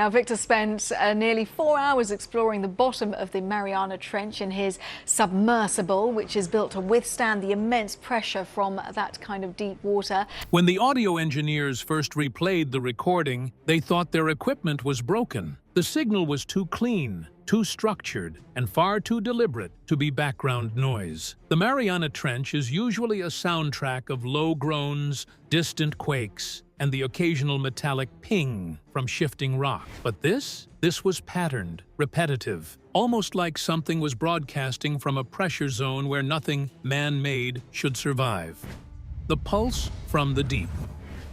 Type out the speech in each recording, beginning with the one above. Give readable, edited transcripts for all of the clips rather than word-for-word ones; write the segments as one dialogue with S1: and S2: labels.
S1: Now, Victor spent nearly 4 hours exploring the bottom of the Mariana Trench in his submersible, which is built to withstand the immense pressure from that kind of deep water.
S2: When the audio engineers first replayed the recording, they thought their equipment was broken. The signal was too clean, too structured, and far too deliberate to be background noise. The Mariana Trench is usually a soundtrack of low groans, distant quakes, and the occasional metallic ping from shifting rock. But this was patterned, repetitive, almost like something was broadcasting from a pressure zone where nothing man-made should survive. The pulse from the deep.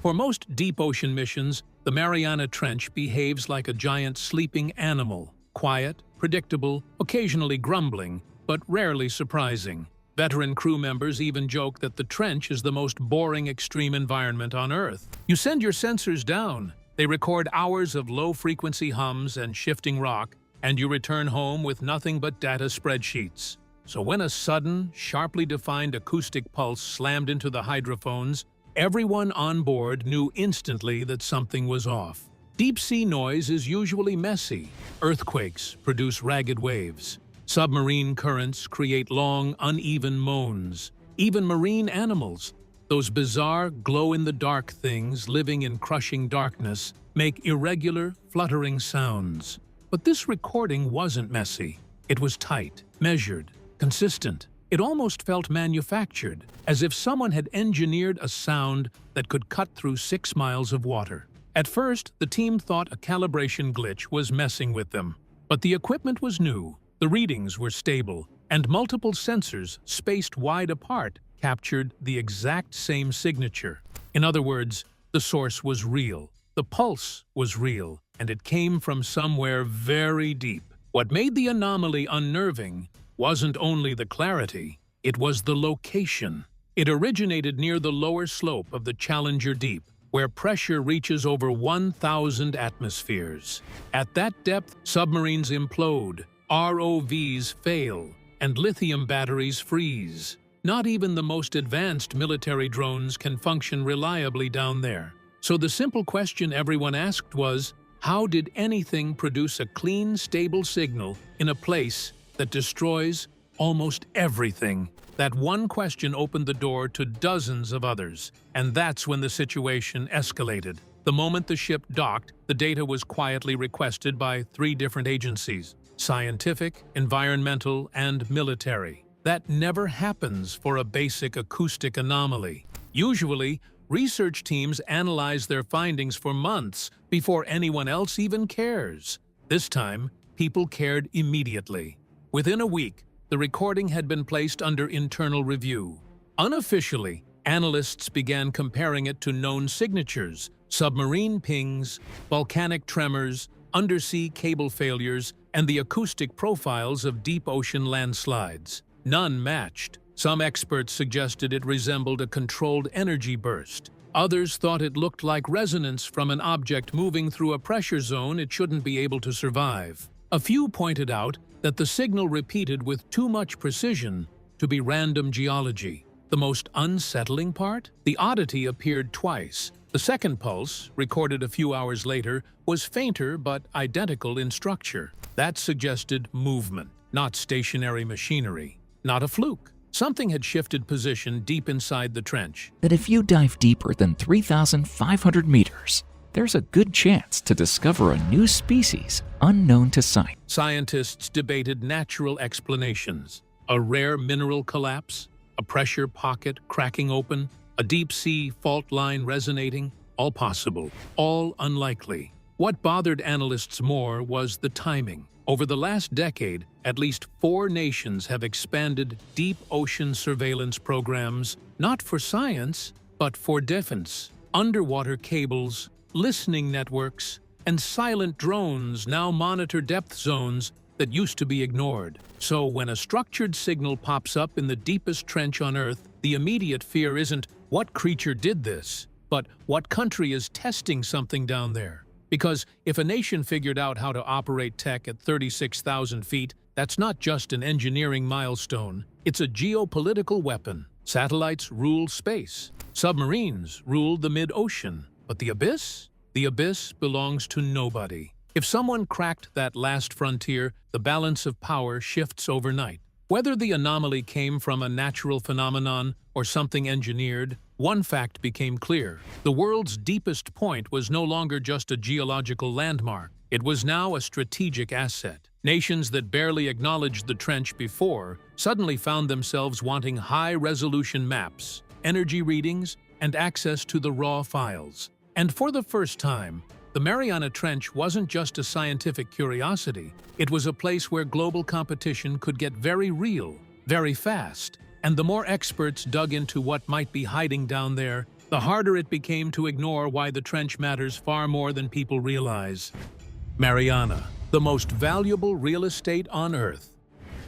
S2: For most deep ocean missions, the Mariana Trench behaves like a giant sleeping animal, quiet, predictable, occasionally grumbling, but rarely surprising. Veteran crew members even joke that the trench is the most boring extreme environment on Earth. You send your sensors down, they record hours of low-frequency hums and shifting rock, and you return home with nothing but data spreadsheets. So when a sudden, sharply defined acoustic pulse slammed into the hydrophones, everyone on board knew instantly that something was off. Deep-sea noise is usually messy. Earthquakes produce ragged waves. Submarine currents create long, uneven moans. Even marine animals, those bizarre, glow-in-the-dark things living in crushing darkness, make irregular, fluttering sounds. But this recording wasn't messy. It was tight, measured, consistent. It almost felt manufactured, as if someone had engineered a sound that could cut through 6 miles of water. At first, the team thought a calibration glitch was messing with them. But the equipment was new. The readings were stable, and multiple sensors, spaced wide apart, captured the exact same signature. In other words, the source was real, the pulse was real, and it came from somewhere very deep. What made the anomaly unnerving wasn't only the clarity, it was the location. It originated near the lower slope of the Challenger Deep, where pressure reaches over 1,000 atmospheres. At that depth, submarines implode, ROVs fail, and lithium batteries freeze. Not even the most advanced military drones can function reliably down there. So the simple question everyone asked was, how did anything produce a clean, stable signal in a place that destroys almost everything? That one question opened the door to dozens of others, and that's when the situation escalated. The moment the ship docked, the data was quietly requested by 3 different agencies: scientific, environmental, and military. That never happens for a basic acoustic anomaly. Usually, research teams analyze their findings for months before anyone else even cares. This time, people cared immediately. Within a week, the recording had been placed under internal review. Unofficially, analysts began comparing it to known signatures: submarine pings, volcanic tremors, undersea cable failures, and the acoustic profiles of deep ocean landslides. None matched. Some experts suggested it resembled a controlled energy burst. Others thought it looked like resonance from an object moving through a pressure zone it shouldn't be able to survive. A few pointed out that the signal repeated with too much precision to be random geology. The most unsettling part? The oddity appeared twice. The second pulse, recorded a few hours later, was fainter but identical in structure. That suggested movement, not stationary machinery, not a fluke. Something had shifted position deep inside the trench.
S3: That if you dive deeper than 3,500 meters, there's a good chance to discover a new species unknown to science.
S2: Scientists debated natural explanations: a rare mineral collapse, a pressure pocket cracking open, a deep-sea fault line resonating. All possible, all unlikely. What bothered analysts more was the timing. Over the last decade, at least 4 nations have expanded deep ocean surveillance programs, not for science, but for defense. Underwater cables, listening networks, and silent drones now monitor depth zones that used to be ignored. So when a structured signal pops up in the deepest trench on Earth, the immediate fear isn't what creature did this, but what country is testing something down there. Because if a nation figured out how to operate tech at 36,000 feet, that's not just an engineering milestone, it's a geopolitical weapon. Satellites rule space. Submarines rule the mid-ocean. But the abyss? The abyss belongs to nobody. If someone cracked that last frontier, the balance of power shifts overnight. Whether the anomaly came from a natural phenomenon or something engineered, one fact became clear. The world's deepest point was no longer just a geological landmark. It was now a strategic asset. Nations that barely acknowledged the trench before suddenly found themselves wanting high-resolution maps, energy readings, and access to the raw files. And for the first time, the Mariana Trench wasn't just a scientific curiosity. It was a place where global competition could get very real, very fast. And the more experts dug into what might be hiding down there, the harder it became to ignore why the trench matters far more than people realize. Mariana, the most valuable real estate on Earth.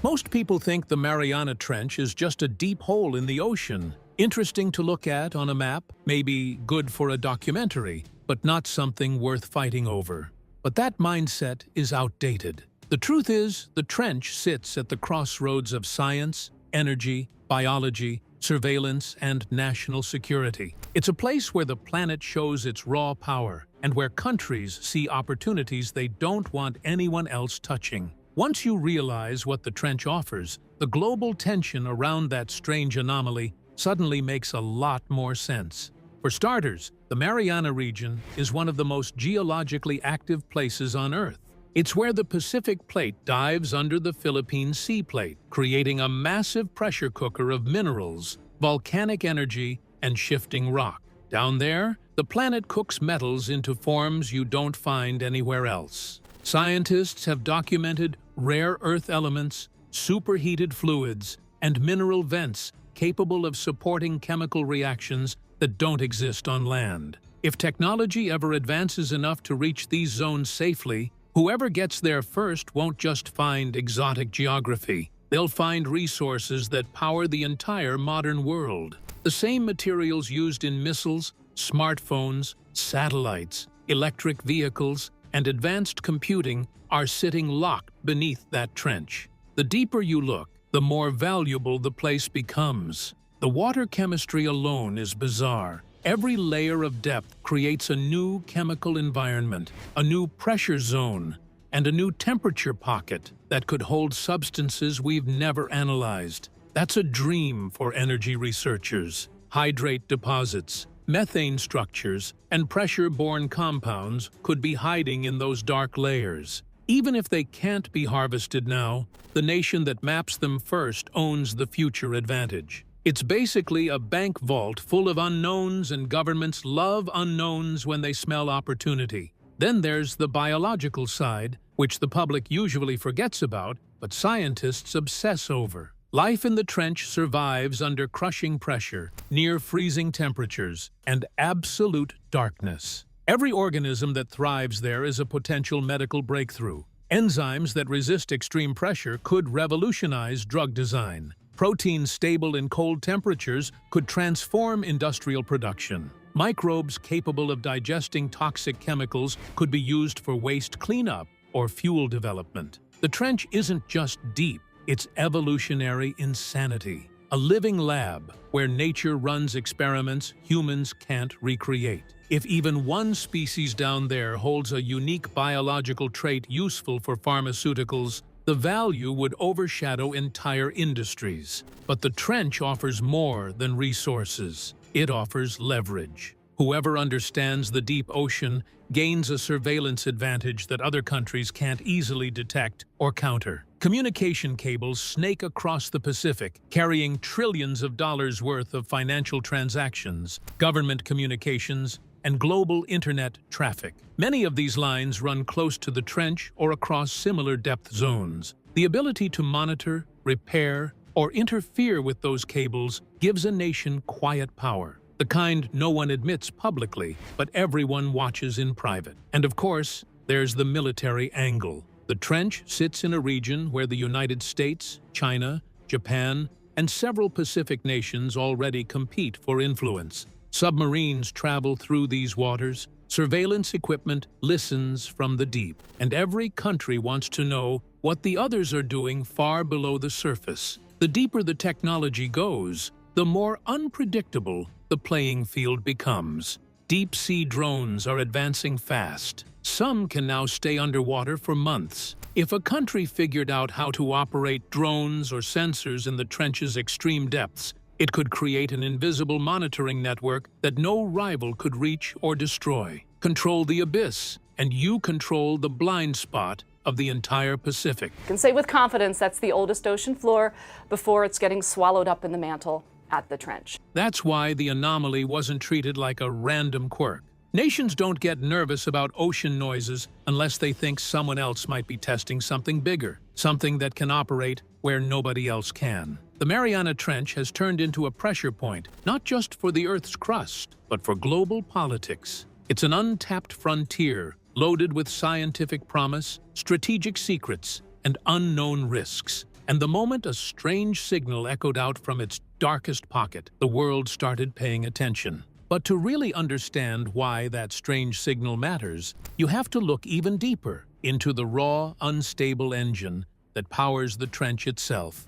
S2: Most people think the Mariana Trench is just a deep hole in the ocean, interesting to look at on a map, maybe good for a documentary, but not something worth fighting over. But that mindset is outdated. The truth is, the trench sits at the crossroads of science, energy, biology, surveillance, and national security. It's a place where the planet shows its raw power, and where countries see opportunities they don't want anyone else touching. Once you realize what the trench offers, the global tension around that strange anomaly suddenly makes a lot more sense. For starters, the Mariana region is one of the most geologically active places on Earth. It's where the Pacific Plate dives under the Philippine Sea Plate, creating a massive pressure cooker of minerals, volcanic energy, and shifting rock. Down there, the planet cooks metals into forms you don't find anywhere else. Scientists have documented rare earth elements, superheated fluids, and mineral vents capable of supporting chemical reactions that don't exist on land. If technology ever advances enough to reach these zones safely, whoever gets there first won't just find exotic geography. They'll find resources that power the entire modern world. The same materials used in missiles, smartphones, satellites, electric vehicles, and advanced computing are sitting locked beneath that trench. The deeper you look, the more valuable the place becomes. The water chemistry alone is bizarre. Every layer of depth creates a new chemical environment, a new pressure zone, and a new temperature pocket that could hold substances we've never analyzed. That's a dream for energy researchers. Hydrate deposits, methane structures, and pressure-borne compounds could be hiding in those dark layers. Even if they can't be harvested now, the nation that maps them first owns the future advantage. It's basically a bank vault full of unknowns, and governments love unknowns when they smell opportunity. Then there's the biological side, which the public usually forgets about, but scientists obsess over. Life in the trench survives under crushing pressure, near freezing temperatures, and absolute darkness. Every organism that thrives there is a potential medical breakthrough. Enzymes that resist extreme pressure could revolutionize drug design. Proteins stable in cold temperatures could transform industrial production. Microbes capable of digesting toxic chemicals could be used for waste cleanup or fuel development. The trench isn't just deep, it's evolutionary insanity. A living lab where nature runs experiments humans can't recreate. If even one species down there holds a unique biological trait useful for pharmaceuticals, the value would overshadow entire industries. But the trench offers more than resources. It offers leverage. Whoever understands the deep ocean gains a surveillance advantage that other countries can't easily detect or counter. Communication cables snake across the Pacific, carrying trillions of dollars worth of financial transactions, government communications, and global internet traffic. Many of these lines run close to the trench or across similar depth zones. The ability to monitor, repair, or interfere with those cables gives a nation quiet power. The kind no one admits publicly, but everyone watches in private. And of course, there's the military angle. The trench sits in a region where the United States, China, Japan, and several Pacific nations already compete for influence. Submarines travel through these waters, surveillance equipment listens from the deep, and every country wants to know what the others are doing far below the surface. The deeper the technology goes, the more unpredictable the playing field becomes. Deep-sea drones are advancing fast. Some can now stay underwater for months. If a country figured out how to operate drones or sensors in the trench's extreme depths, it could create an invisible monitoring network that no rival could reach or destroy. Control the abyss, and you control the blind spot of the entire Pacific.
S4: You can say with confidence that's the oldest ocean floor before it's getting swallowed up in the mantle at the trench.
S2: That's why the anomaly wasn't treated like a random quirk. Nations don't get nervous about ocean noises unless they think someone else might be testing something bigger, something that can operate where nobody else can. The Mariana Trench has turned into a pressure point, not just for the Earth's crust, but for global politics. It's an untapped frontier, loaded with scientific promise, strategic secrets, and unknown risks. And the moment a strange signal echoed out from its darkest pocket, the world started paying attention. But to really understand why that strange signal matters, you have to look even deeper into the raw, unstable engine that powers the trench itself.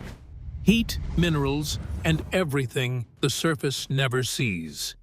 S2: Heat, minerals, and everything the surface never sees.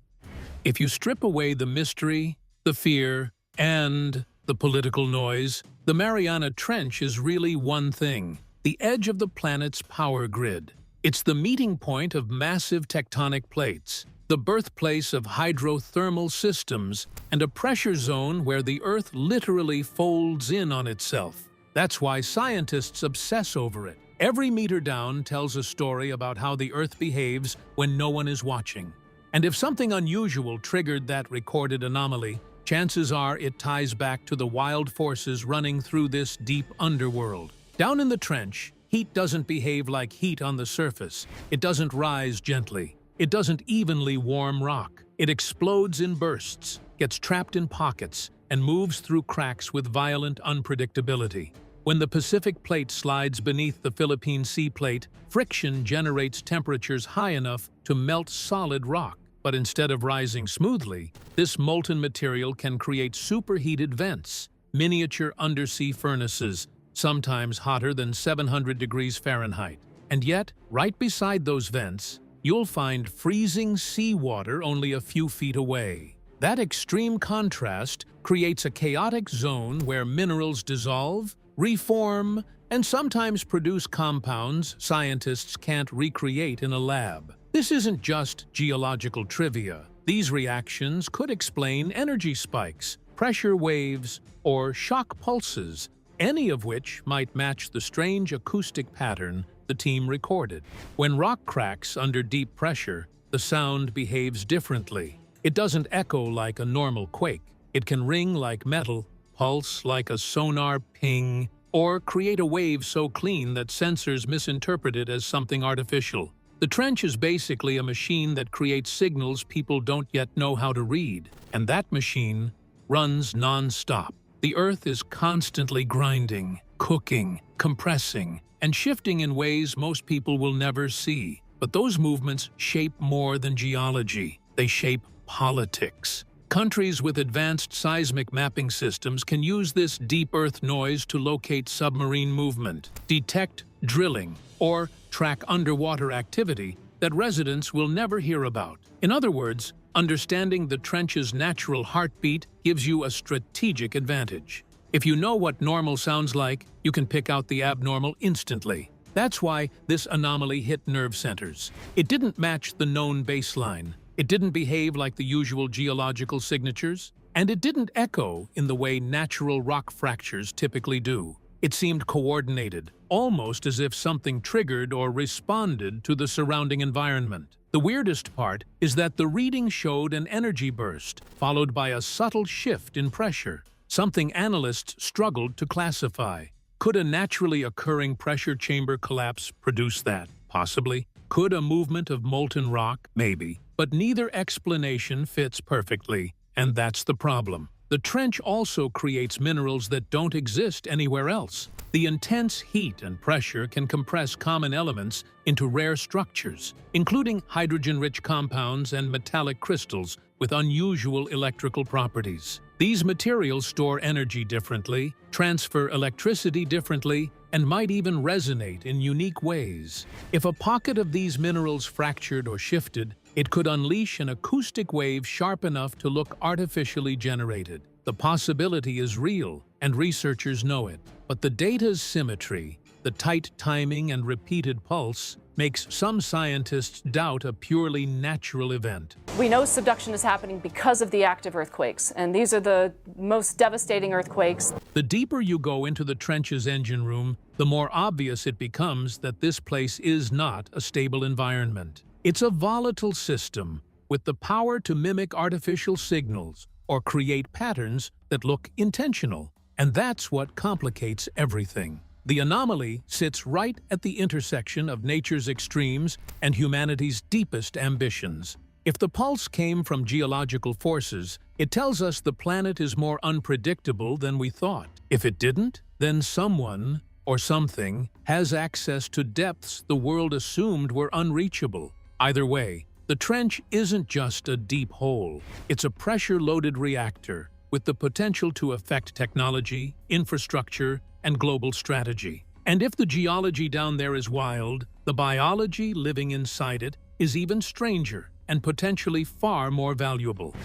S2: If you strip away the mystery, the fear, and the political noise, the Mariana Trench is really one thing: the edge of the planet's power grid. It's the meeting point of massive tectonic plates, the birthplace of hydrothermal systems, and a pressure zone where the Earth literally folds in on itself. That's why scientists obsess over it. Every meter down tells a story about how the Earth behaves when no one is watching. And if something unusual triggered that recorded anomaly, chances are it ties back to the wild forces running through this deep underworld. Down in the trench, heat doesn't behave like heat on the surface. It doesn't rise gently. It doesn't evenly warm rock. It explodes in bursts, gets trapped in pockets, and moves through cracks with violent unpredictability. When the Pacific plate slides beneath the Philippine Sea plate, friction generates temperatures high enough to melt solid rock. But instead of rising smoothly, this molten material can create superheated vents, miniature undersea furnaces, sometimes hotter than 700 degrees Fahrenheit. And yet, right beside those vents, you'll find freezing seawater only a few feet away. That extreme contrast creates a chaotic zone where minerals dissolve, reform, and sometimes produce compounds scientists can't recreate in a lab. This isn't just geological trivia. These reactions could explain energy spikes, pressure waves, or shock pulses, any of which might match the strange acoustic pattern the team recorded. When rock cracks under deep pressure, the sound behaves differently. It doesn't echo like a normal quake. It can ring like metal, pulse like a sonar ping, or create a wave so clean that sensors misinterpret it as something artificial. The trench is basically a machine that creates signals people don't yet know how to read, and that machine runs non-stop. The Earth is constantly grinding, cooking, compressing, and shifting in ways most people will never see. But those movements shape more than geology. They shape politics. Countries with advanced seismic mapping systems can use this deep Earth noise to locate submarine movement, detect drilling, or track underwater activity that residents will never hear about. In other words, understanding the trench's natural heartbeat gives you a strategic advantage. If you know what normal sounds like, you can pick out the abnormal instantly. That's why this anomaly hit nerve centers. It didn't match the known baseline. It didn't behave like the usual geological signatures. And it didn't echo in the way natural rock fractures typically do. It seemed coordinated, almost as if something triggered or responded to the surrounding environment. The weirdest part is that the reading showed an energy burst, followed by a subtle shift in pressure, something analysts struggled to classify. Could a naturally occurring pressure chamber collapse produce that? Possibly. Could a movement of molten rock? Maybe. But neither explanation fits perfectly, and that's the problem. The trench also creates minerals that don't exist anywhere else. The intense heat and pressure can compress common elements into rare structures, including hydrogen-rich compounds and metallic crystals with unusual electrical properties. These materials store energy differently, transfer electricity differently, and might even resonate in unique ways. If a pocket of these minerals fractured or shifted, it could unleash an acoustic wave sharp enough to look artificially generated. The possibility is real, and researchers know it. But the data's symmetry, the tight timing and repeated pulse, makes some scientists doubt a purely natural event.
S4: We know subduction is happening because of the active earthquakes, and these are the most devastating earthquakes.
S2: The deeper you go into the trench's engine room, the more obvious it becomes that this place is not a stable environment. It's a volatile system with the power to mimic artificial signals or create patterns that look intentional. And that's what complicates everything. The anomaly sits right at the intersection of nature's extremes and humanity's deepest ambitions. If the pulse came from geological forces, it tells us the planet is more unpredictable than we thought. If it didn't, then someone or something has access to depths the world assumed were unreachable. Either way, the trench isn't just a deep hole. It's a pressure-loaded reactor with the potential to affect technology, infrastructure, and global strategy. And if the geology down there is wild, the biology living inside it is even stranger and potentially far more valuable.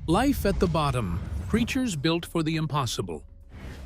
S2: Life at the bottom, creatures built for the impossible.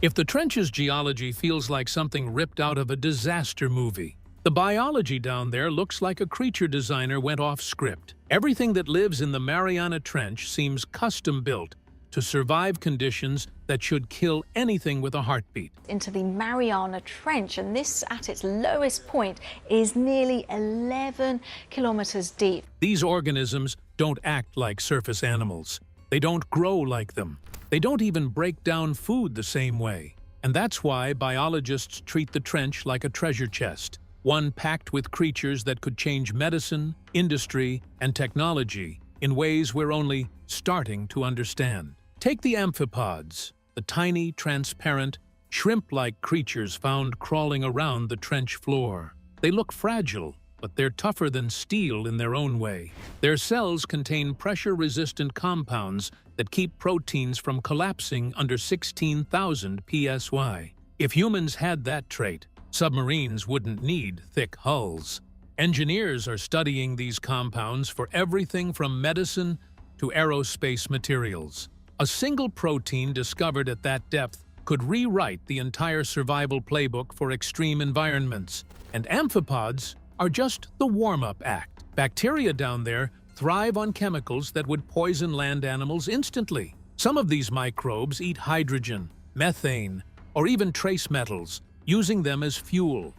S2: If the trench's geology feels like something ripped out of a disaster movie, the biology down there looks like a creature designer went off script. Everything that lives in the Mariana Trench seems custom-built to survive conditions that should kill anything with a heartbeat.
S1: Into the Mariana Trench, and this, at its lowest point, is nearly 11 kilometers deep.
S2: These organisms don't act like surface animals. They don't grow like them. They don't even break down food the same way. And that's why biologists treat the trench like a treasure chest, one packed with creatures that could change medicine, industry, and technology in ways we're only starting to understand. Take the amphipods, the tiny, transparent, shrimp-like creatures found crawling around the trench floor. They look fragile, but they're tougher than steel in their own way. Their cells contain pressure-resistant compounds that keep proteins from collapsing under 16,000 psi. If humans had that trait, submarines wouldn't need thick hulls. Engineers are studying these compounds for everything from medicine to aerospace materials. A single protein discovered at that depth could rewrite the entire survival playbook for extreme environments. And amphipods are just the warm-up act. Bacteria down there thrive on chemicals that would poison land animals instantly. Some of these microbes eat hydrogen, methane, or even trace metals, using them as fuel.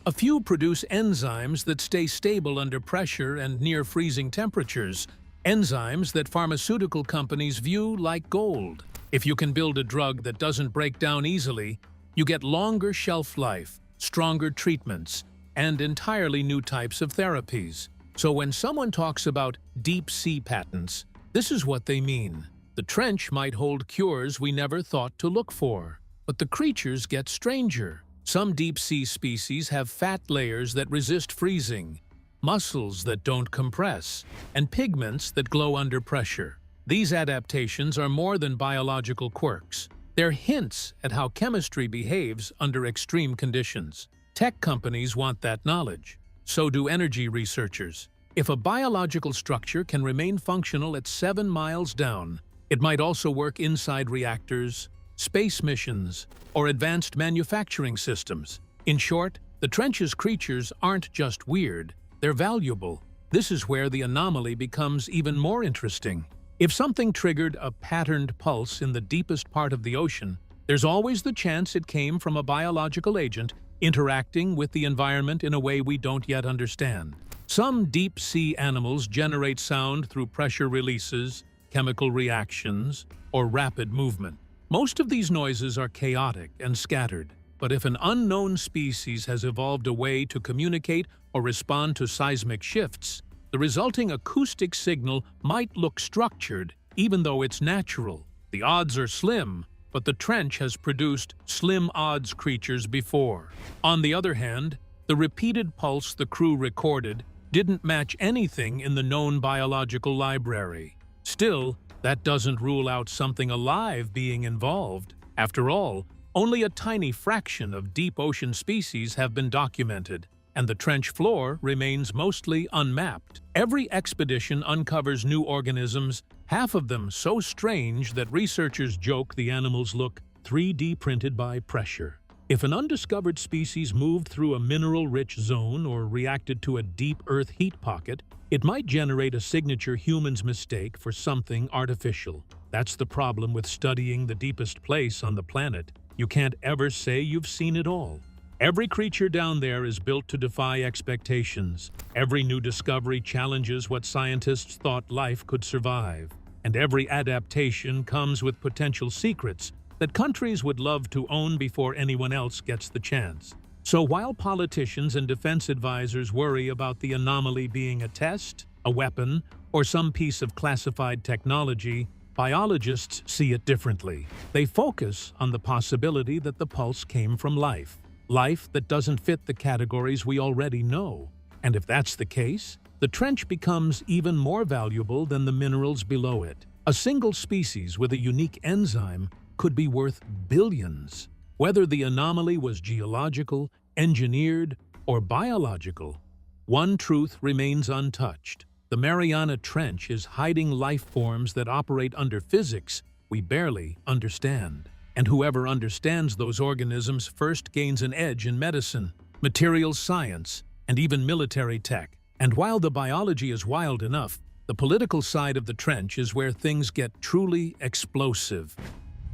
S2: A few produce enzymes that stay stable under pressure and near freezing temperatures, enzymes that pharmaceutical companies view like gold. If you can build a drug that doesn't break down easily, you get longer shelf life, stronger treatments, and entirely new types of therapies. So when someone talks about deep-sea patents, this is what they mean. The trench might hold cures we never thought to look for. But the creatures get stranger. Some deep-sea species have fat layers that resist freezing, muscles that don't compress, and pigments that glow under pressure. These adaptations are more than biological quirks. They're hints at how chemistry behaves under extreme conditions. Tech companies want that knowledge. So do energy researchers. If a biological structure can remain functional at 7 miles down, it might also work inside reactors, space missions, or advanced manufacturing systems. In short, the trench's creatures aren't just weird, they're valuable. This is where the anomaly becomes even more interesting. If something triggered a patterned pulse in the deepest part of the ocean, there's always the chance it came from a biological agent interacting with the environment in a way we don't yet understand. Some deep-sea animals generate sound through pressure releases, chemical reactions, or rapid movement. Most of these noises are chaotic and scattered, but if an unknown species has evolved a way to communicate or respond to seismic shifts, the resulting acoustic signal might look structured, even though it's natural. The odds are slim, but the trench has produced slim odds creatures before. On the other hand, the repeated pulse the crew recorded didn't match anything in the known biological library. Still, that doesn't rule out something alive being involved. After all, only a tiny fraction of deep ocean species have been documented, and the trench floor remains mostly unmapped. Every expedition uncovers new organisms half of them so strange that researchers joke the animals look 3D printed by pressure. If an undiscovered species moved through a mineral-rich zone or reacted to a deep Earth heat pocket, it might generate a signature humans mistake for something artificial. That's the problem with studying the deepest place on the planet. You can't ever say you've seen it all. Every creature down there is built to defy expectations. Every new discovery challenges what scientists thought life could survive. And every adaptation comes with potential secrets that countries would love to own before anyone else gets the chance. So while politicians and defense advisors worry about the anomaly being a test, a weapon, or some piece of classified technology, biologists see it differently. They focus on the possibility that the pulse came from life. Life that doesn't fit the categories we already know. And if that's the case, the trench becomes even more valuable than the minerals below it. A single species with a unique enzyme could be worth billions. Whether the anomaly was geological, engineered, or biological, one truth remains untouched. The Mariana Trench is hiding life forms that operate under physics we barely understand. And whoever understands those organisms first gains an edge in medicine, materials science, and even military tech. And while the biology is wild enough, the political side of the trench is where things get truly explosive.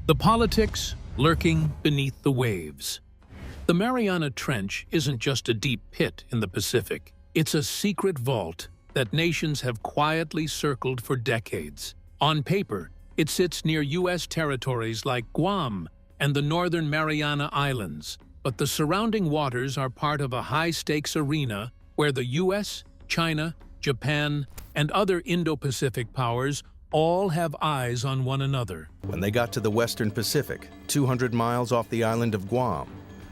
S2: The politics lurking beneath the waves. The Mariana Trench isn't just a deep pit in the Pacific. It's a secret vault that nations have quietly circled for decades. On paper, it sits near U.S. territories like Guam and the Northern Mariana Islands, but the surrounding waters are part of a high-stakes arena where the U.S., China, Japan, and other Indo-Pacific powers all have eyes on one another.
S5: When they got to the Western Pacific, 200 miles off the island of Guam,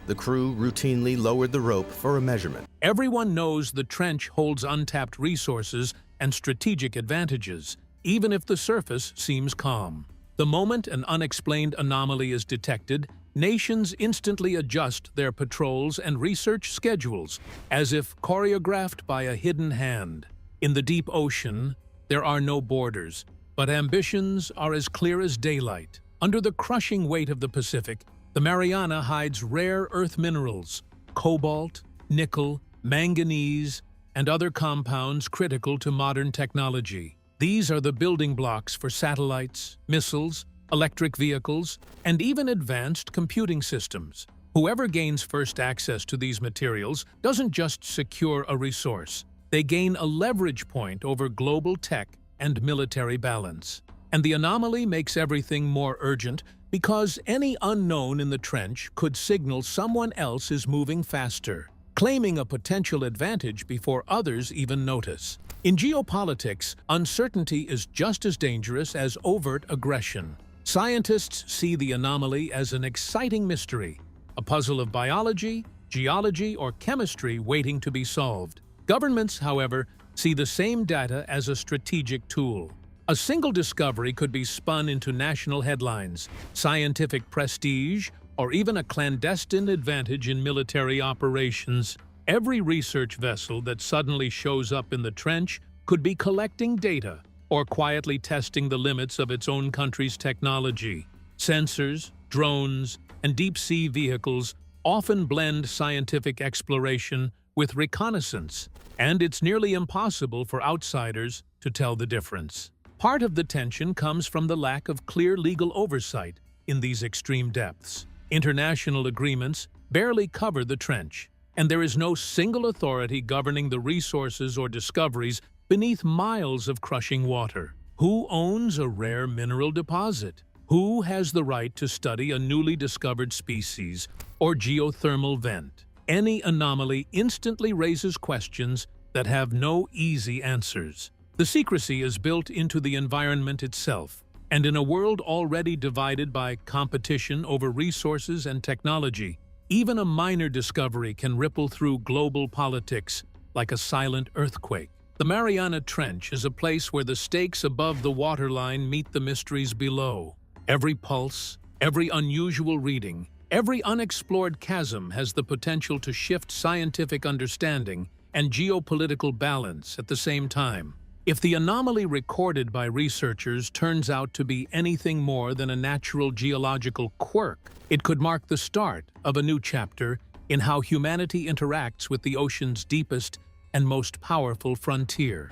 S5: the crew routinely lowered the rope for a measurement.
S2: Everyone knows the trench holds untapped resources and strategic advantages, even if the surface seems calm. The moment an unexplained anomaly is detected, nations instantly adjust their patrols and research schedules, as if choreographed by a hidden hand. In the deep ocean, there are no borders, but ambitions are as clear as daylight. Under the crushing weight of the Pacific, the Mariana hides rare earth minerals, cobalt, nickel, manganese, and other compounds critical to modern technology. These are the building blocks for satellites, missiles, electric vehicles, and even advanced computing systems. Whoever gains first access to these materials doesn't just secure a resource. They gain a leverage point over global tech and military balance. And the anomaly makes everything more urgent because any unknown in the trench could signal someone else is moving faster, claiming a potential advantage before others even notice. In geopolitics, uncertainty is just as dangerous as overt aggression. Scientists see the anomaly as an exciting mystery, a puzzle of biology, geology, or chemistry waiting to be solved. Governments, however, see the same data as a strategic tool. A single discovery could be spun into national headlines, scientific prestige, or even a clandestine advantage in military operations. Every research vessel that suddenly shows up in the trench could be collecting data or quietly testing the limits of its own country's technology. Sensors, drones, and deep-sea vehicles often blend scientific exploration with reconnaissance, and it's nearly impossible for outsiders to tell the difference. Part of the tension comes from the lack of clear legal oversight in these extreme depths. International agreements barely cover the trench, and there is no single authority governing the resources or discoveries beneath miles of crushing water. Who owns a rare mineral deposit? Who has the right to study a newly discovered species or geothermal vent? Any anomaly instantly raises questions that have no easy answers. The secrecy is built into the environment itself, and in a world already divided by competition over resources and technology, even a minor discovery can ripple through global politics like a silent earthquake. The Mariana Trench is a place where the stakes above the waterline meet the mysteries below. Every pulse, every unusual reading, every unexplored chasm has the potential to shift scientific understanding and geopolitical balance at the same time. If the anomaly recorded by researchers turns out to be anything more than a natural geological quirk, it could mark the start of a new chapter in how humanity interacts with the ocean's deepest and most powerful frontier.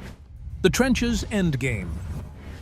S2: The trench's endgame.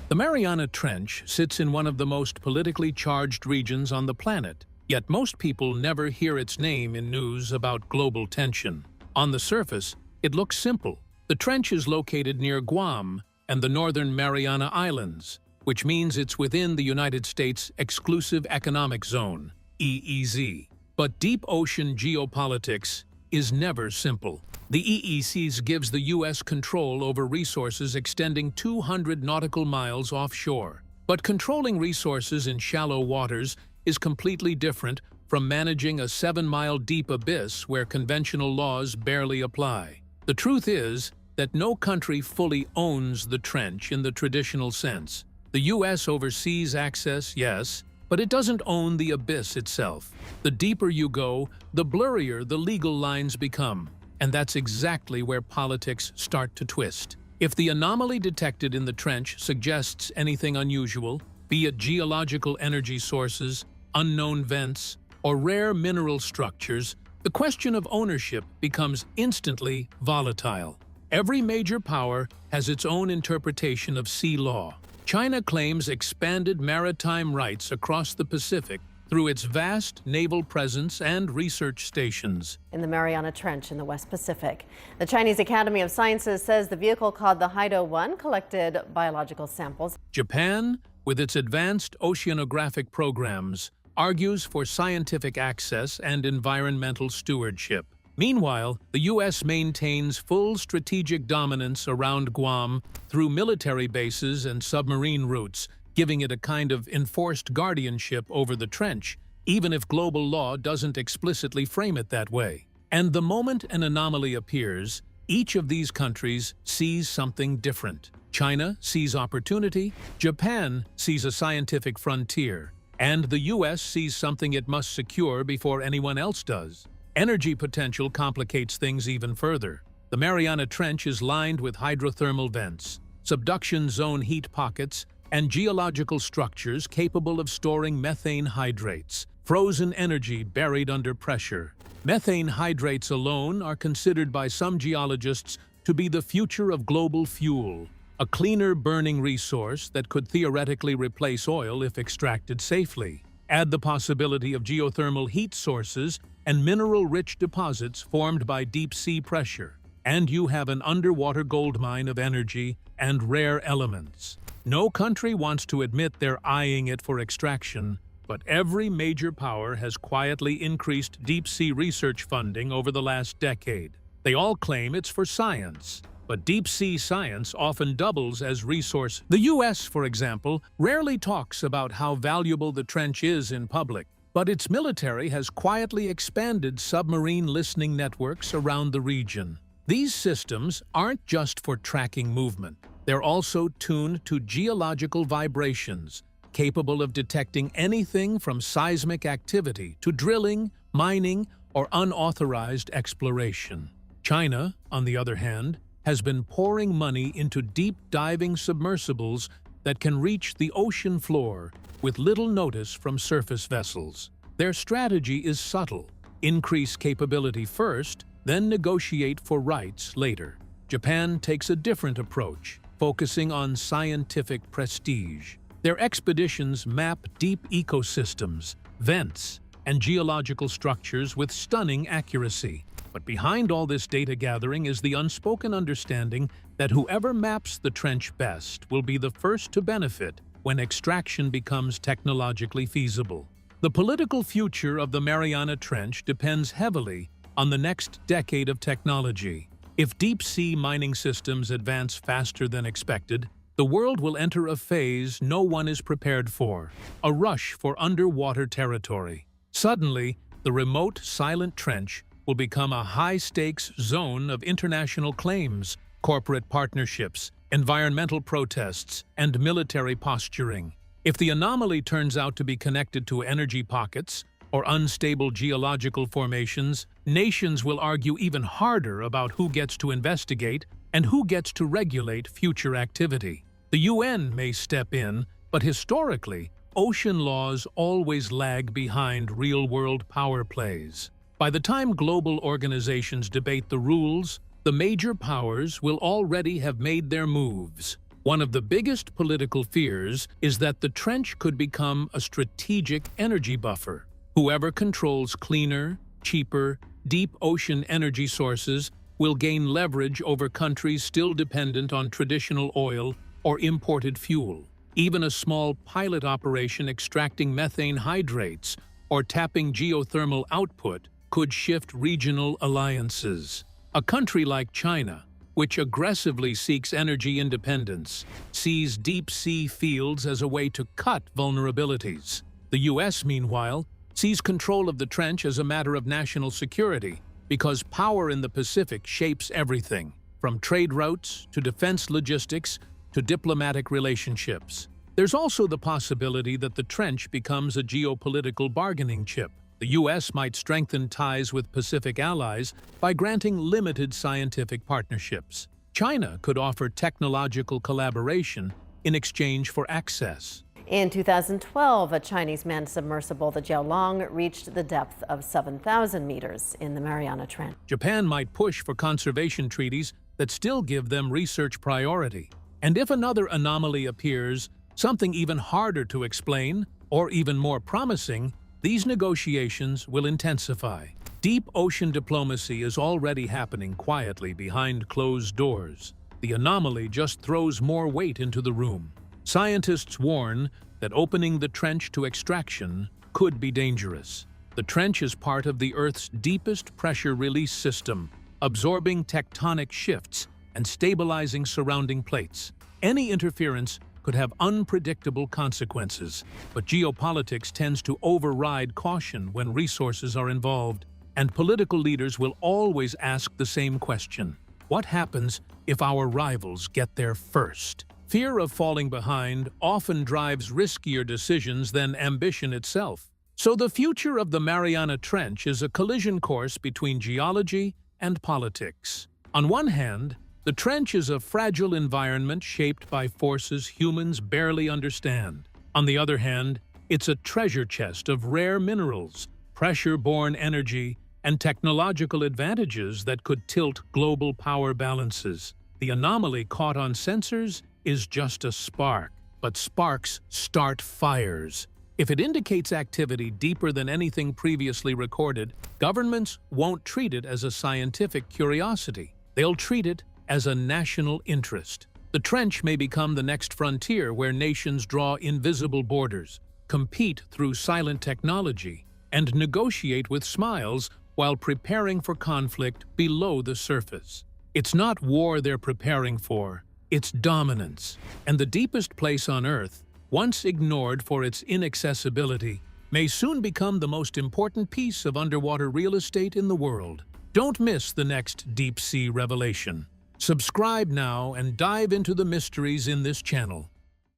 S2: The Mariana Trench sits in one of the most politically charged regions on the planet, yet most people never hear its name in news about global tension. On the surface, it looks simple. The trench is located near Guam and the Northern Mariana Islands, which means it's within the United States Exclusive Economic Zone, EEZ. But deep ocean geopolitics is never simple. The EEZ gives the U.S. control over resources extending 200 nautical miles offshore. But controlling resources in shallow waters is completely different from managing a 7-mile deep abyss where conventional laws barely apply. The truth is that no country fully owns the trench in the traditional sense. The U.S. oversees access, yes, but it doesn't own the abyss itself. The deeper you go, the blurrier the legal lines become. And that's exactly where politics start to twist. If the anomaly detected in the trench suggests anything unusual, be it geological energy sources, unknown vents, or rare mineral structures, the question of ownership becomes instantly volatile. Every major power has its own interpretation of sea law. China claims expanded maritime rights across the Pacific through its vast naval presence and research stations.
S6: In the Mariana Trench in the West Pacific. The Chinese Academy of Sciences says the vehicle called the Haido-1 collected biological samples.
S2: Japan, with its advanced oceanographic programs, argues for scientific access and environmental stewardship. Meanwhile, the U.S. maintains full strategic dominance around Guam through military bases and submarine routes, giving it a kind of enforced guardianship over the trench, even if global law doesn't explicitly frame it that way. And the moment an anomaly appears, each of these countries sees something different. China sees opportunity, Japan sees a scientific frontier, and the U.S. sees something it must secure before anyone else does. Energy potential complicates things even further. The Mariana Trench is lined with hydrothermal vents, subduction zone heat pockets, and geological structures capable of storing methane hydrates, frozen energy buried under pressure. Methane hydrates alone are considered by some geologists to be the future of global fuel, a cleaner burning resource that could theoretically replace oil if extracted safely. Add the possibility of geothermal heat sources and mineral-rich deposits formed by deep-sea pressure, and you have an underwater goldmine of energy and rare elements. No country wants to admit they're eyeing it for extraction, but every major power has quietly increased deep-sea research funding over the last decade. They all claim it's for science, but deep-sea science often doubles as resource. The U.S., for example, rarely talks about how valuable the trench is in public, but its military has quietly expanded submarine listening networks around the region. These systems aren't just for tracking movement. They're also tuned to geological vibrations, capable of detecting anything from seismic activity to drilling, mining, or unauthorized exploration. China, on the other hand, has been pouring money into deep-diving submersibles that can reach the ocean floor with little notice from surface vessels. Their strategy is subtle: increase capability first, then negotiate for rights later. Japan takes a different approach, focusing on scientific prestige. Their expeditions map deep ecosystems, vents, and geological structures with stunning accuracy. But behind all this data gathering is the unspoken understanding that whoever maps the trench best will be the first to benefit when extraction becomes technologically feasible. The political future of the Mariana Trench depends heavily on the next decade of technology. If deep-sea mining systems advance faster than expected, the world will enter a phase no one is prepared for, a rush for underwater territory. Suddenly, the remote, silent trench will become a high-stakes zone of international claims, corporate partnerships, environmental protests, and military posturing. If the anomaly turns out to be connected to energy pockets or unstable geological formations, nations will argue even harder about who gets to investigate And who gets to regulate future activity? The UN may step in, but historically, ocean laws always lag behind real-world power plays. By the time global organizations debate the rules, the major powers will already have made their moves. One of the biggest political fears is that the trench could become a strategic energy buffer. Whoever controls cleaner, cheaper, deep ocean energy sources will gain leverage over countries still dependent on traditional oil or imported fuel. Even a small pilot operation extracting methane hydrates or tapping geothermal output could shift regional alliances. A country like China, which aggressively seeks energy independence, sees deep-sea fields as a way to cut vulnerabilities. The US, meanwhile, sees control of the trench as a matter of national security because power in the Pacific shapes everything, from trade routes to defense logistics to diplomatic relationships. There's also the possibility that the trench becomes a geopolitical bargaining chip. The US might strengthen ties with Pacific allies by granting limited scientific partnerships. China could offer technological collaboration in exchange for access.
S6: In 2012, a Chinese manned submersible, the Jiaolong, reached the depth of 7,000 meters in the Mariana Trench.
S2: Japan might push for conservation treaties that still give them research priority. And if another anomaly appears, something even harder to explain, or even more promising, these negotiations will intensify. Deep ocean diplomacy is already happening quietly behind closed doors. The anomaly just throws more weight into the room. Scientists warn that opening the trench to extraction could be dangerous. The trench is part of the Earth's deepest pressure release system, absorbing tectonic shifts and stabilizing surrounding plates. Any interference could have unpredictable consequences, but geopolitics tends to override caution when resources are involved, and political leaders will always ask the same question: what happens if our rivals get there first? Fear of falling behind often drives riskier decisions than ambition itself. So the future of the Mariana Trench is a collision course between geology and politics. On one hand, the trench is a fragile environment shaped by forces humans barely understand. On the other hand, it's a treasure chest of rare minerals, pressure-borne energy, and technological advantages that could tilt global power balances. The anomaly caught on sensors is just a spark, but sparks start fires. If it indicates activity deeper than anything previously recorded, governments won't treat it as a scientific curiosity. They'll treat it as a national interest. The trench may become the next frontier where nations draw invisible borders, compete through silent technology, and negotiate with smiles while preparing for conflict below the surface. It's not war they're preparing for, it's dominance. And the deepest place on Earth, once ignored for its inaccessibility, may soon become the most important piece of underwater real estate in the world. Don't miss the next deep-sea revelation. Subscribe now and dive into the mysteries in this channel.